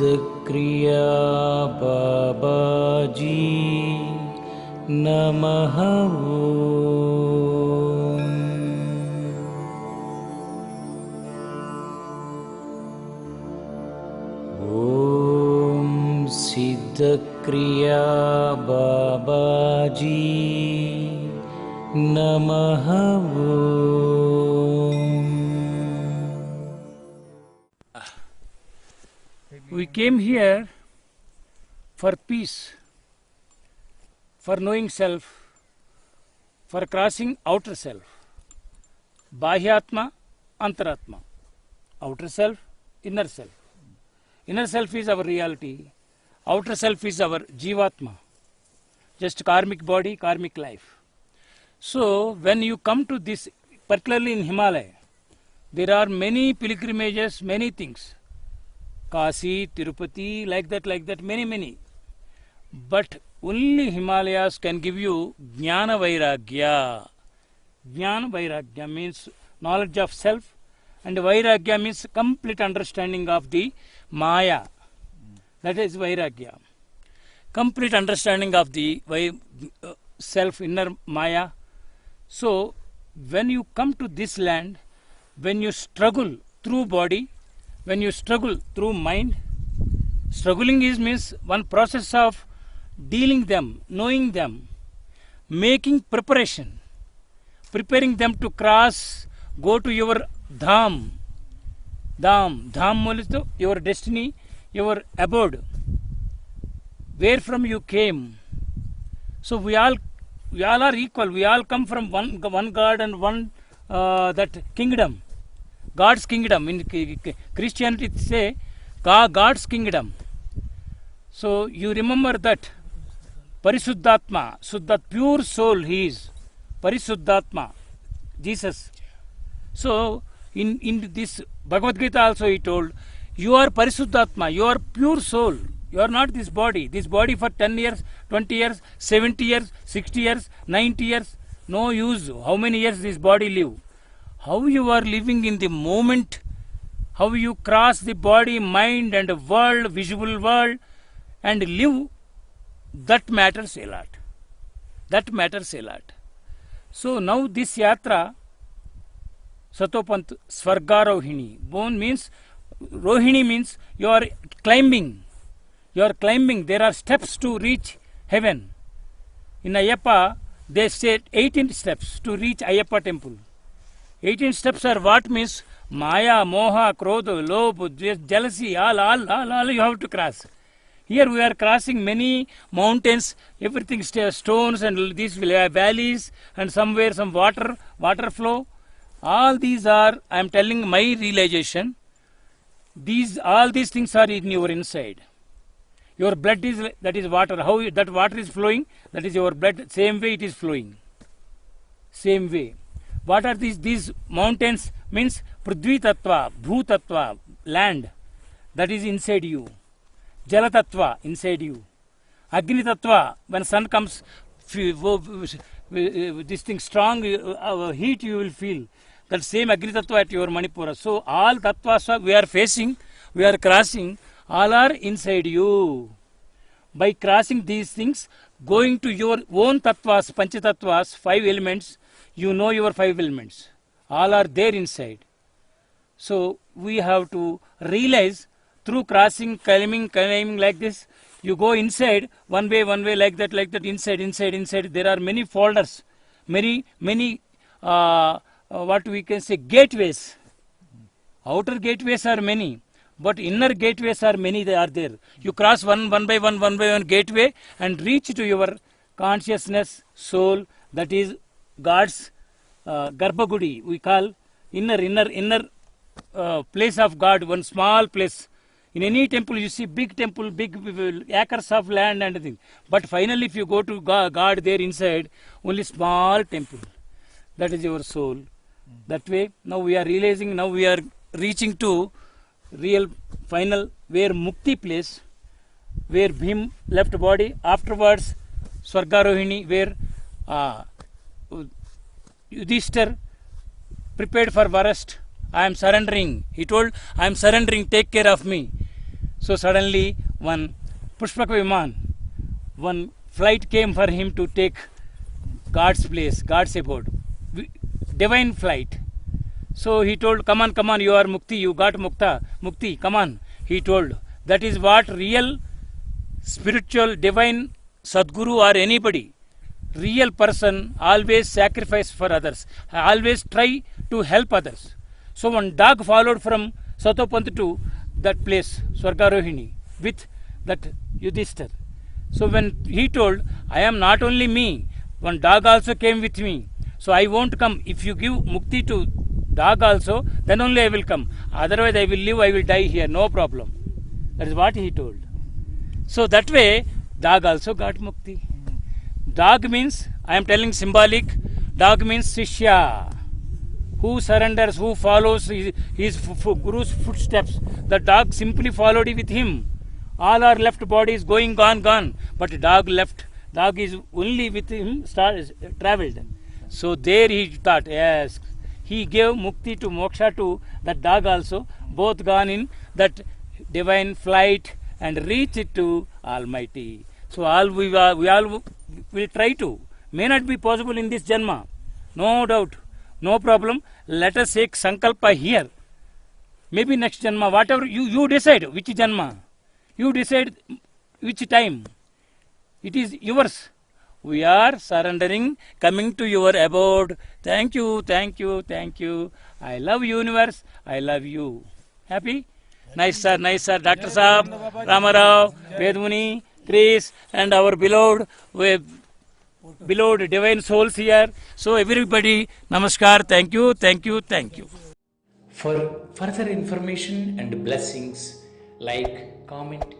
सिद्धक्रिया बाबाजी नमः ओम सिद्धक्रिया बाबाजी नमः We came here for peace, for knowing self, for crossing outer self. Bahyatma, Antaratma. Outer self, inner self. Inner self is our reality. Outer self is our Jivatma. Just karmic body, karmic life. So, when you come to this, particularly in Himalaya, there are many pilgrimages, many things. Kasi, Tirupati, like that, many. But only Himalayas can give you Jnana Vairagya. Jnana Vairagya means knowledge of self, and Vairagya means complete understanding of the Maya. That is Vairagya. Complete understanding of the self, inner Maya. So, when you come to this land, when you struggle through body, when you struggle through mind, struggling means one process of dealing them, knowing them, making preparation, preparing them to cross, go to your dham. Dham means your destiny, your abode, where from you came. So we all are equal. We all come from one God and one that kingdom. God's kingdom. In Christianity it say God's kingdom. So you remember that Parisuddhatma, Suddhat, pure soul he is. Parisuddhatma, Jesus. So in this Bhagavad Gita also he told, you are Parisuddhatma, you are pure soul. You are not this body. This body for 10 years, 20 years, 70 years, 60 years, 90 years. No use. How many years this body live? How you are living in the moment, how you cross the body, mind and world, visual world and live, that matters a lot. That matters a lot. So now this yatra, Satopant Svargarohini, Bone means, Rohini means you are climbing. You are climbing. There are steps to reach heaven. In Ayyappa, they said 18 steps to reach Ayyappa temple. 18 steps are what means Maya, Moha, Krodha, Lobh, jealousy, all you have to cross. Here we are crossing many mountains, everything stones and these valleys and somewhere some water flow. All these are, I am telling my realization, all these things are in your inside. Your blood is, that is water. How that water is flowing, that is your blood. Same way it is flowing. Same way. What are these mountains? Means Prithvi Tattva, Bhu Tattva, land. That is inside you. Jala Tattva, inside you. Agni Tattva, when sun comes, this thing strong heat you will feel. That same Agni Tattva at your Manipura. So all Tattvas we are facing, we are crossing, all are inside you. By crossing these things, going to your own Tattvas, Pancha Tattvas, 5 elements, you know your 5 elements. All are there inside. So we have to realize through crossing, climbing like this, you go inside, one way, like that, inside. There are many folders, many, what we can say, gateways. Outer gateways are many, but inner gateways are many, they are there. You cross one by one gateway and reach to your consciousness, soul, that is God's Garbhagudi, we call inner place of God, one small place. In any temple you see big temple, big acres of land and thing. But finally if you go to God there inside, only small temple. That is your soul. That way now we are realizing, now we are reaching to real final where Mukti place, where Bhim left body, afterwards Swargarohini, where Yudhishthir prepared for Varast. I am surrendering. He told, I am surrendering, take care of me. So suddenly one Pushpaka Viman, one flight came for him to take God's place, God's abode, divine flight. So he told, come on, you are Mukti, you got Mukti, come on. He told, that is what real spiritual divine Sadguru or anybody, real person always sacrifice for others, always try to help others. So one dog followed from Satopant to that place, Swargarohini, with that Yudhishthir. So when he told, I am not only me, one dog also came with me. So I won't come. If you give Mukti to dog also, then only I will come. Otherwise I will live, I will die here, no problem. That is what he told. So that way, dog also got Mukti. Dog means, I am telling symbolic, dog means Shishya, who surrenders, who follows his Guru's footsteps. The dog simply followed with him. All our left bodies going gone. But dog left, dog is only with him, travelled. So there he thought, yes, he gave Mukti to Moksha to that dog also, both gone in that divine flight and reach it to Almighty. So all we all will try to. May not be possible in this Janma. No doubt. No problem. Let us take Sankalpa here. Maybe next Janma, whatever you decide which Janma. You decide which time. It is yours. We are surrendering, coming to your abode. Thank you. I love universe. I love you. Happy? Nice sir. Dr. Saab, Ramarao, Vedmuni, Chris, and our beloved divine souls here. So everybody, namaskar. Thank you. For further information and blessings, like, comment,